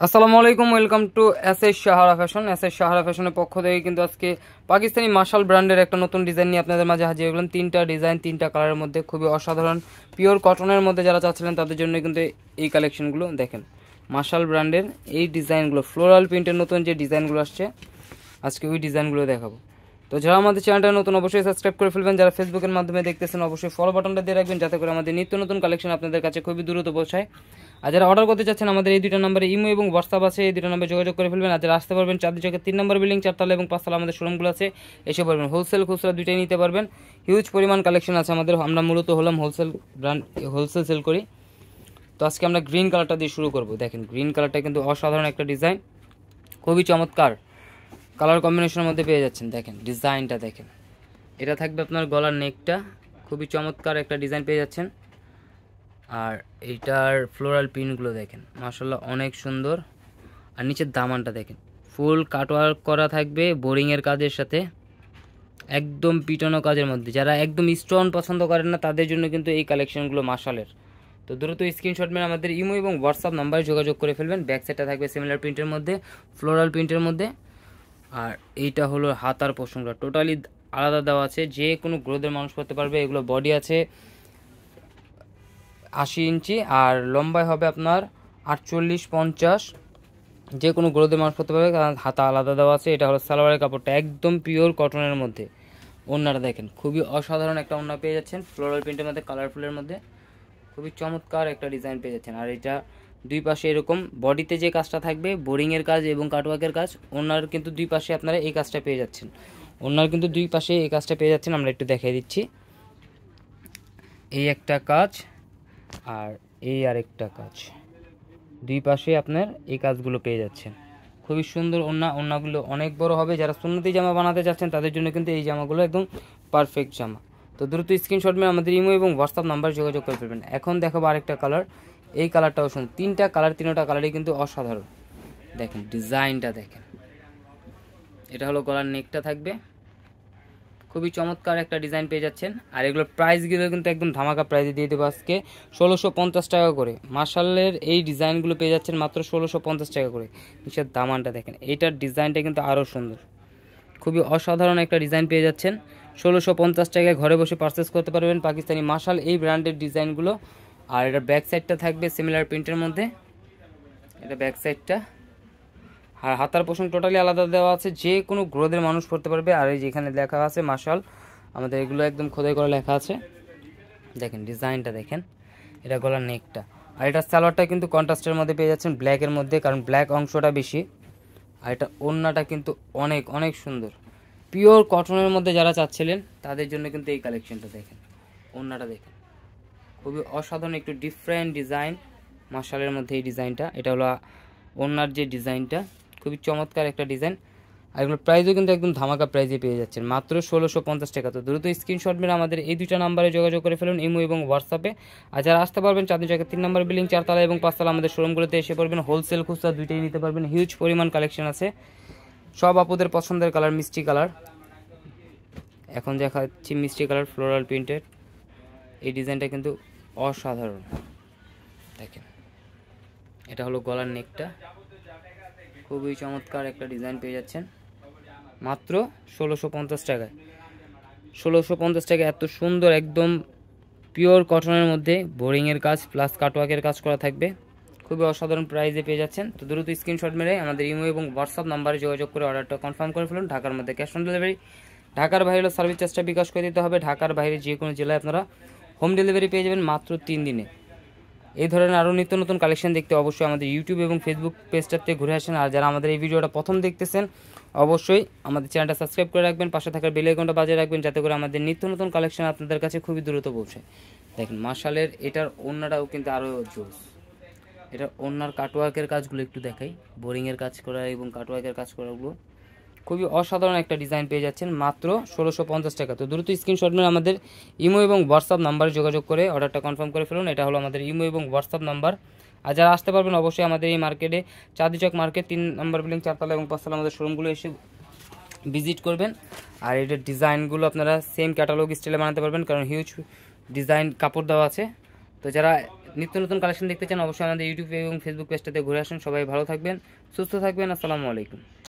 আসসালামু আলাইকুম, welcome to SS Sahara fashion. SS Sahara ফ্যাশনের পক্ষ থেকে কিন্তু আজকে পাকিস্তানি মার্শাল ব্র্যান্ডের একটা নতুন ডিজাইন নিয়ে আপনাদের মাঝে হাজির হলাম। তিনটা ডিজাইন, তিনটা কালারের মধ্যে খুবই অসাধারণ পিওর কটনের মধ্যে যারা চাচ্ছিলেন তাদের জন্য কিন্তু এই কালেকশনগুলো দেখেন। মার্শাল ব্র্যান্ডের এই ডিজাইনগুলো, ফ্লোরাল প্রিন্টের নতুন যে ডিজাইনগুলো আসছে আজকে ওই ডিজাইনগুলো দেখাবো। তো যারা আমাদের চ্যানেলটা নতুন অবশ্যই সাবস্ক্রাইব করে ফেলবেন, যারা ফেসবুকের মাধ্যমে দেখতেছেন অবশ্যই ফলো বাটনটা দিয়ে রাখবেন যাতে করে আমাদের নিত্য নতুন কালেকশন আপনাদের কাছে খুবই দ্রুত পৌঁছায়। আর যারা অর্ডার করতে চাচ্ছেন আমাদের এই দুটো নম্বরে ইমো এবং হোয়াটসঅ্যাপ আছে, এই দুটো নম্বরে যোগাযোগ করে ফেলবেন। আর যারা আসতে পারবেন চাঁদনী চকের 3 নম্বর বিল্ডিং 4 তলা এবং 5 তলা আমাদের শোরুমগুলো আছে, এসে পারবেন। হোলসেল খুচরা দুইটাই নিতে পারবেন। হিউজ পরিমাণ কালেকশন আছে আমাদের, আমরা মূলত হলাম হোলসেল ব্র্যান্ড, হোলসেল সেল করি। তো আজকে আমরা গ্রিন কালারটা দিয়ে শুরু করব। দেখেন গ্রিন কালারটা কিন্তু অসাধারণ একটা ডিজাইন, খুবই চমৎকার কালার কম্বিনেশনের মধ্যে পেয়ে যাচ্ছেন। দেখেন ডিজাইনটা দেখেন, এটা থাকবে আপনার গলার নেকটা, খুবই চমৎকার একটা ডিজাইন পেয়ে যাচ্ছেন। আর এইটার ফ্লোরাল প্রিন্টগুলো দেখেন, মাশাআল্লাহ অনেক সুন্দর। আর নিচের দামানটা দেখেন, ফুল কাটওয়ার্ক করা থাকবে বোরিংয়ের কাজের সাথে, একদম পিটানো কাজের মধ্যে। যারা একদম স্টোন পছন্দ করেন না তাদের জন্য কিন্তু এই কালেকশনগুলো মাশালের। তো দ্রুত স্ক্রিনশট মেরে আমাদের ইমো এবং হোয়াটসঅ্যাপ নাম্বারে যোগাযোগ করে ফেলবেন। ব্যাক সাইডটা থাকবে সিমিলার প্রিন্টের মধ্যে, ফ্লোরাল প্রিন্টের মধ্যে। আর এইটা হলো হাতার পোর্শনটা টোটালি আলাদা দেওয়া আছে, যে কোনো গ্রোথের মানুষ করতে পারবে। এগুলো বডি আছে 80 ইঞ্চি আর লম্বায় হবে আপনার 48-50, যে কোনো গ্রোথের মানুষ করতে পারবে, কারণ হাতা আলাদা দেওয়া আছে। এটা হলো সালোয়ারের কাপড়টা, একদম পিওর কটনের মধ্যে। ওড়নাটা দেখেন, খুবই অসাধারণ একটা ওড়না পেয়ে যাচ্ছেন, ফ্লোরাল প্রিন্টের মধ্যে, কালারফুলের মধ্যে, খুবই চমৎকার একটা ডিজাইন পেয়ে যাচ্ছেন। আর এটা দুই পাশে এরকম বডিতে যে কাজটা থাকবে বোরিংয়ের কাজ এবং কাটওয়ার্কের কাজ, ওনার কিন্তু দুই পাশে আপনারা এই কাজটা পেয়ে যাচ্ছেন। ওনার কিন্তু দুই পাশে এই কাজটা পেয়ে যাচ্ছেন, আমরা একটু দেখিয়ে দিচ্ছি। এই একটা কাজ আর এই আরেকটা কাজ, দুই পাশে আপনার এই কাজগুলো পেয়ে যাচ্ছেন। খুবই সুন্দর ওড়নাগুলো অনেক বড় হবে। যারা সুন্নতি জামা বানাতে চাচ্ছেন তাদের জন্য কিন্তু এই জামাগুলো একদম পারফেক্ট জামা। তো দ্রুত স্ক্রিনশট মেরে আমাদের ইমো এবং হোয়াটসঅ্যাপ নাম্বার যোগাযোগ করে ফেলবেন। এখন দেখাবো আরেকটা কালার, এই কালারটাও সুন্দর। তিনটা কালার, তিনটা কালারই কিন্তু অসাধারণ। দেখেন ডিজাইনটা দেখেন, এটা হলো গলার নেকটা থাকবে, খুবই চমৎকার একটা ডিজাইন পেয়ে যাচ্ছেন। আর এগুলোর প্রাইসগুলো কিন্তু একদম ধামাকা প্রাইসে দিয়ে দেবো আজকে 1650 টাকা করে। মার্শালের এই ডিজাইনগুলো পেয়ে যাচ্ছেন মাত্র 1650 টাকা করে। নিচের দামানটা দেখেন, এইটার ডিজাইনটা কিন্তু আরও সুন্দর, খুবই অসাধারণ একটা ডিজাইন পেয়ে যাচ্ছেন। 1650 টাকায় ঘরে বসে পারচেস করতে পারবেন পাকিস্তানি মার্শাল এই ব্র্যান্ডের ডিজাইনগুলো। আর এটার ব্যাক সাইডটা থাকবে সিমিলার প্রিন্টের মধ্যে, এটা ব্যাক সাইডটা। আর হাতার পোষণ টোটালি আলাদা দেওয়া আছে, যে কোনো গ্রোথের মানুষ পড়তে পারবে। আর এই যেখানে লেখা আছে মার্শাল, আমাদের এগুলো একদম খোদাই করে লেখা আছে। দেখেন ডিজাইনটা দেখেন, এটা গলার নেকটা। আর এটা সালোয়ারটা কিন্তু কন্ট্রাস্টের মধ্যে পেয়ে যাচ্ছেন, ব্ল্যাকের মধ্যে, কারণ ব্ল্যাক অংশটা বেশি। আর এটা ওড়নাটা কিন্তু অনেক অনেক সুন্দর, পিওর কটনের মধ্যে যারা চাচ্ছিলেন তাদের জন্য কিন্তু এই কালেকশনটা দেখেন। ওড়নাটা দেখেন, খুবই অসাধারণ একটু ডিফারেন্ট ডিজাইন মার্শালের মধ্যে এই ডিজাইনটা। এটা হলো ওড়নার যে ডিজাইনটা, খুবই চমৎকার একটা ডিজাইন। আর এগুলোর প্রাইসও কিন্তু একদম ধামাকা প্রাইজে পেয়ে যাচ্ছেন মাত্র 1650 টাকা। তো দ্রুত স্ক্রিনশট মেরে আমাদের এই দুইটা নাম্বারে যোগাযোগ করে ফেলুন, ইমো এবং হোয়াটসঅ্যাপে। আর যারা আসতে পারবেন চাঁদনী চকের 3 নম্বর বিল্ডিং 4 তলা এবং 5 তলা আমাদের শোরুমগুলোতে এসে পড়বেন। হোলসেল খুচরা দুইটাই নিতে পারবেন, হিউজ পরিমাণ কালেকশন আছে, সব আপুদের পছন্দের কালার, মিষ্টি কালার। এখন দেখাচ্ছি মিষ্টি কালার ফ্লোরাল প্রিন্টেড, এই ডিজাইনটা কিন্তু অসাধারণ। দেখেন এটা হলো গলার নেকটা, খুবই চমৎকার একটা ডিজাইন পেয়ে যাচ্ছেন মাত্র 1650 টাকায়। 1650 টাকায় এত সুন্দর একদম পিওর কটনের মধ্যে বোরিংয়ের কাজ প্লাস কাটওয়ার্কের কাজ করা থাকবে, খুবই অসাধারণ প্রাইসে পেয়ে যাচ্ছেন। তো দ্রুত স্ক্রিনশট মেরে আমাদের ইমো এবং হোয়াটসঅ্যাপ নাম্বারে যোগাযোগ করে অর্ডারটা কনফার্ম করে ফেলুন। ঢাকার মধ্যে ক্যাশ অন ডেলিভারি, ঢাকার বাইরে সার্ভিস চার্জটা বিকাশ করে দিতে হবে। ঢাকার বাইরে যে কোনো জেলায় আপনারা হোম ডেলিভারি পেয়ে যাবেন মাত্র 3 দিনে। এই ধরনের আরও নিত্য নতুন কালেকশন দেখতে অবশ্যই আমাদের ইউটিউব এবং ফেসবুক পেজটাতে ঘুরে আসেন। আর যারা আমাদের এই ভিডিওটা প্রথম দেখতেছেন অবশ্যই আমাদের চ্যানেলটা সাবস্ক্রাইব করে রাখবেন, পাশে থাকার বেল আইকনটা বাজিয়ে রাখবেন যাতে করে আমাদের নিত্য নতুন কালেকশন আপনাদের কাছে খুবই দ্রুত পৌঁছায়। দেখেন মার্শালের এটার ওড়নাটাও কিন্তু আরও জোস, এটা ওড়নার কাটওয়ার্কের কাজগুলো একটু দেখাই, বোরিংয়ের কাজ করা এবং কাটওয়ার্কের কাজ করাগুলো খুবই অসাধারণ একটা ডিজাইন পেয়ে যাচ্ছেন মাত্র 1650 টাকা। তো দ্রুত স্ক্রিনশট মেরে আমাদের ইমো এবং হোয়াটসঅ্যাপ নাম্বারে যোগাযোগ করে অর্ডারটা কনফার্ম করে ফেলুন। এটা হলো আমাদের ইমো এবং হোয়াটসঅ্যাপ নাম্বার। আর যারা আসতে পারবেন অবশ্যই আমাদের এই মার্কেটে চাঁদনী চক মার্কেট 3 নম্বর বিল্ডিং 4 তলা এবং 5 তলা আমাদের শোরুমগুলো এসে ভিজিট করবেন। আর এটার ডিজাইনগুলো আপনারা সেম ক্যাটালগ স্টাইলে বানাতে পারবেন, কারণ হিউজ ডিজাইন কাপড় দেওয়া আছে। তো যারা নিত্য নতুন কালেকশন দেখতে চান অবশ্যই আমাদের ইউটিউব এবং ফেসবুক পেজটাতে ঘুরে আসুন। সবাই ভালো থাকবেন, সুস্থ থাকবেন। আসসালামু আলাইকুম।